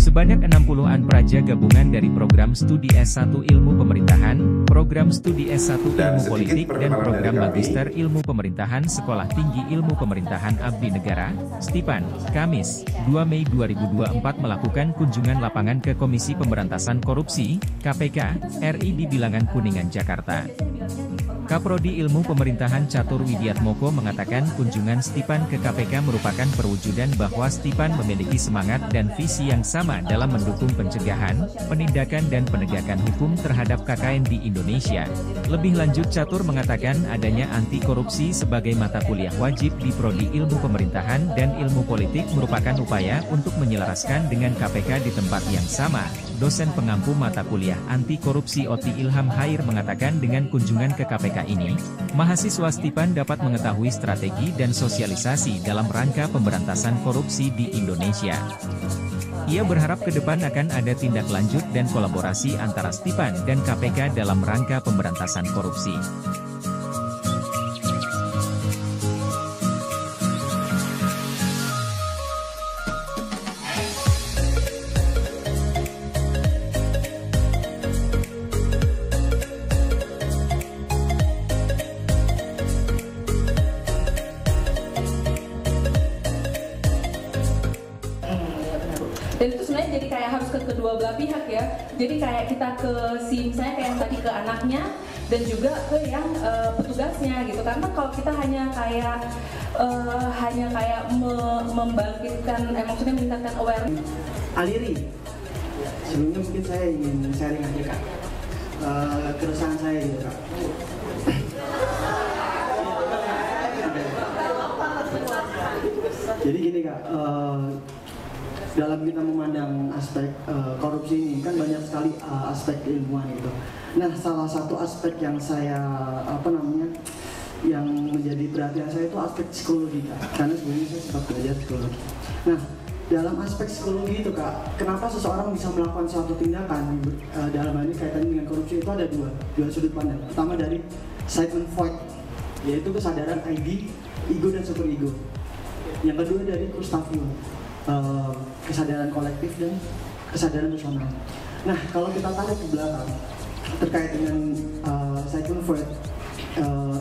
Sebanyak 60-an praja gabungan dari program studi S1 Ilmu Pemerintahan, program studi S1 Ilmu Politik dan program Magister Ilmu Pemerintahan Sekolah Tinggi Ilmu Pemerintahan Abdi Negara, STIPAN, Kamis, 2 Mei 2024 melakukan kunjungan lapangan ke Komisi Pemberantasan Korupsi, KPK, RI di Bilangan Kuningan, Jakarta. Kaprodi Ilmu Pemerintahan Catur Widiatmoko mengatakan kunjungan STIPAN ke KPK merupakan perwujudan bahwa STIPAN memiliki semangat dan visi yang sama dalam mendukung pencegahan, penindakan dan penegakan hukum terhadap KKN di Indonesia. Lebih lanjut Catur mengatakan adanya anti korupsi sebagai mata kuliah wajib di Prodi Ilmu Pemerintahan dan Ilmu Politik merupakan upaya untuk menyelaraskan dengan KPK di tempat yang sama. Dosen pengampu mata kuliah anti korupsi Oti Ilham Hair mengatakan dengan kunjungan ke KPK ini, mahasiswa STIPAN dapat mengetahui strategi dan sosialisasi dalam rangka pemberantasan korupsi di Indonesia. Ia berharap ke depan akan ada tindak lanjut dan kolaborasi antara STIPAN dan KPK dalam rangka pemberantasan korupsi. Dan itu sebenarnya jadi kayak harus ke kedua belah pihak ya. Jadi kayak kita ke misalnya kayak yang tadi ke anaknya dan juga ke yang petugasnya gitu. Karena kalau kita hanya kayak membangkitkan, maksudnya meningkatkan awareness. Aliri, sebelumnya mungkin saya ingin sharing aja Kak, keresahan saya gitu Kak. Jadi gini Kak, dalam kita memandang aspek korupsi ini kan banyak sekali aspek keilmuan gitu. Nah, salah satu aspek yang saya yang menjadi perhatian saya itu aspek psikologi Kak. Karena sebelumnya saya sempat belajar psikologi. Nah, dalam aspek psikologi itu Kak, kenapa seseorang bisa melakukan suatu tindakan dalam hal ini kaitannya dengan korupsi itu ada dua sudut pandang. Pertama dari Sigmund Freud, yaitu kesadaran ID, ego dan superego. Yang kedua dari Gustav Jung, kesadaran kolektif dan kesadaran personal. Nah, kalau kita tarik ke belakang terkait dengan Sigmund Freud,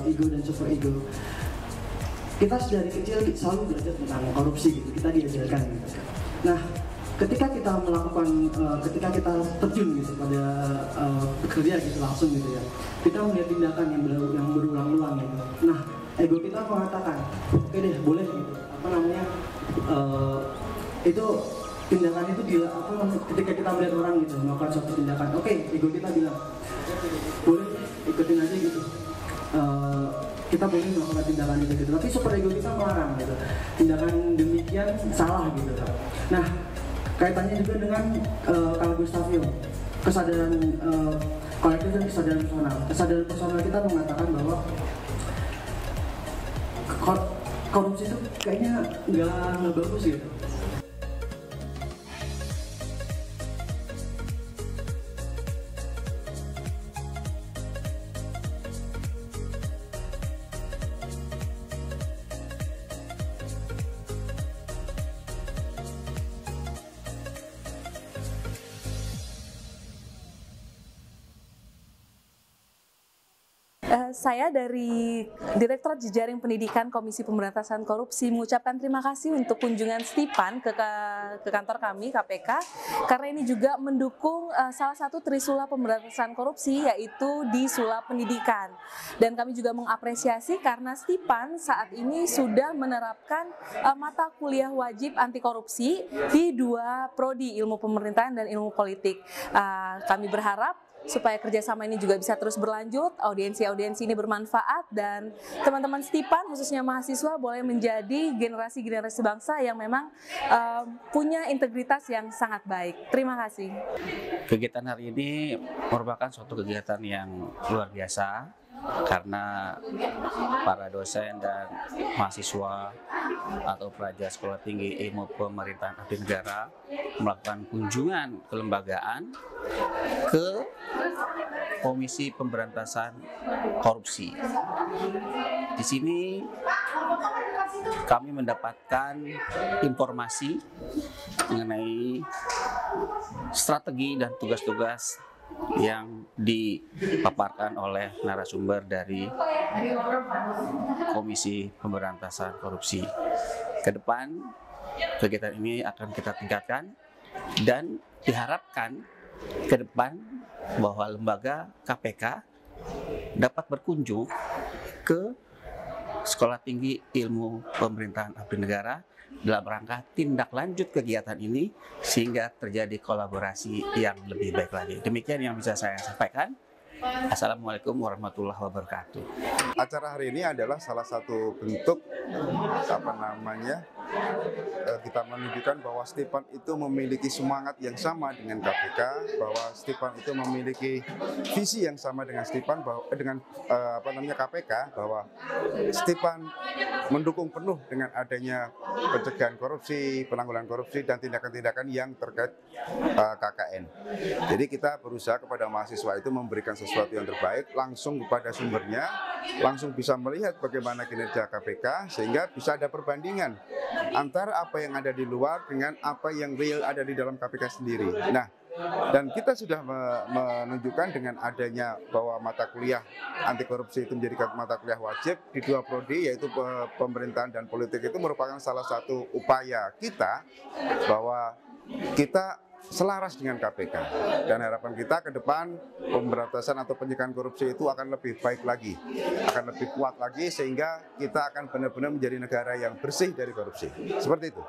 ego dan superego, kita dari kecil selalu belajar tentang korupsi gitu, kita diajarkan gitu. Nah, ketika kita melakukan, ketika kita terjun gitu pada bekerja gitu langsung gitu ya, kita melihat tindakan yang berulang-ulang gitu. Nah, ego kita mengatakan, oke deh boleh gitu, itu tindakan itu ketika kita melihat orang gitu melakukan suatu tindakan, oke, ego kita bilang boleh ikutin aja gitu, kita boleh melakukan tindakan itu gitu. Tapi super ego kita melarang gitu, tindakan demikian salah gitu. Nah, kaitannya juga dengan Carl Gustav Jung, kesadaran kolektif dan kesadaran personal. Kesadaran personal kita mengatakan bahwa korupsi itu kayaknya nggak bagus gitu. Saya dari Direktorat Jejaring Pendidikan Komisi Pemberantasan Korupsi mengucapkan terima kasih untuk kunjungan STIPAN ke kantor kami KPK, karena ini juga mendukung salah satu trisula pemberantasan korupsi, yaitu di sulap pendidikan. Dan kami juga mengapresiasi karena STIPAN saat ini sudah menerapkan mata kuliah wajib anti korupsi di dua prodi, ilmu pemerintahan dan ilmu politik. Kami berharap supaya kerjasama ini juga bisa terus berlanjut, audiensi-audiensi ini bermanfaat, dan teman-teman STIPAN khususnya mahasiswa boleh menjadi generasi-generasi bangsa yang memang punya integritas yang sangat baik. Terima kasih. Kegiatan hari ini merupakan suatu kegiatan yang luar biasa karena para dosen dan mahasiswa atau pelajar Sekolah Tinggi Ilmu Pemerintahan Abdi Negara melakukan kunjungan kelembagaan ke Komisi Pemberantasan Korupsi. Di sini kami mendapatkan informasi mengenai strategi dan tugas-tugas yang dipaparkan oleh narasumber dari Komisi Pemberantasan Korupsi. Ke depan, kegiatan ini akan kita tingkatkan dan diharapkan ke depan bahwa lembaga KPK dapat berkunjung ke Sekolah Tinggi Ilmu Pemerintahan Abdi Negara dalam rangka tindak lanjut kegiatan ini sehingga terjadi kolaborasi yang lebih baik lagi. Demikian yang bisa saya sampaikan. Assalamualaikum warahmatullahi wabarakatuh. Acara hari ini adalah salah satu bentuk kita menunjukkan bahwa Stipan itu memiliki semangat yang sama dengan KPK, bahwa Stipan itu memiliki visi yang sama dengan KPK, bahwa Stipan mendukung penuh dengan adanya pencegahan korupsi, penanggulangan korupsi dan tindakan-tindakan yang terkait KKN. Jadi kita berusaha kepada mahasiswa itu memberikan sesuatu yang terbaik langsung kepada sumbernya, langsung bisa melihat bagaimana kinerja KPK sehingga bisa ada perbandingan antara apa yang ada di luar dengan apa yang real ada di dalam KPK sendiri. Nah, dan kita sudah menunjukkan dengan adanya bahwa mata kuliah anti korupsi itu menjadi mata kuliah wajib di 2 prodi, yaitu pemerintahan dan politik, itu merupakan salah satu upaya kita bahwa kita selaras dengan KPK, dan harapan kita ke depan pemberantasan atau pencegahan korupsi itu akan lebih baik lagi, akan lebih kuat lagi, sehingga kita akan benar-benar menjadi negara yang bersih dari korupsi. Seperti itu.